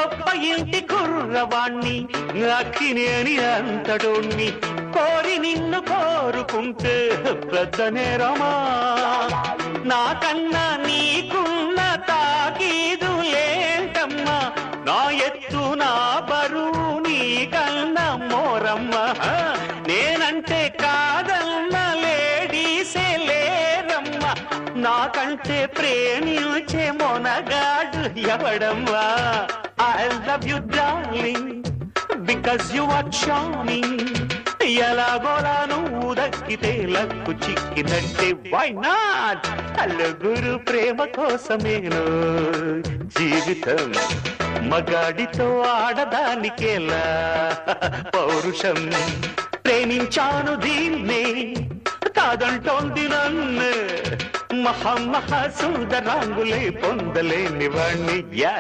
గొప్ప ఇంటి కుర్రవాణ్ణి అక్కినేని అంతటోణ్ణి కోరి నిన్ను కోరుకుంటే పెద్ద నేరమా నాకన్నా నీకున్న తాకీదు ఏంటమ్మా నా ఎత్తు నా బరువు నీకన్నా మోరమ్మ నేనంటే కాదన్న లేడీసే లేరమ్మ నాకంటే ప్రేమించే మొనగాడు ఎవడమ్మా I love you darling because you are charming ఎలాగోలా నువ్వు దక్కితే లక్కు చిక్కినట్టే వై నాట్ అల్లుగురు ప్రేమ కోసమేను జీవితం మగాడితో ఆడదానికేలా పౌరుషం ప్రేమించాను దీన్నే కాదంటోంది నన్ను మహా సుందరాంగులే పొందలేని వాణ్ణి యా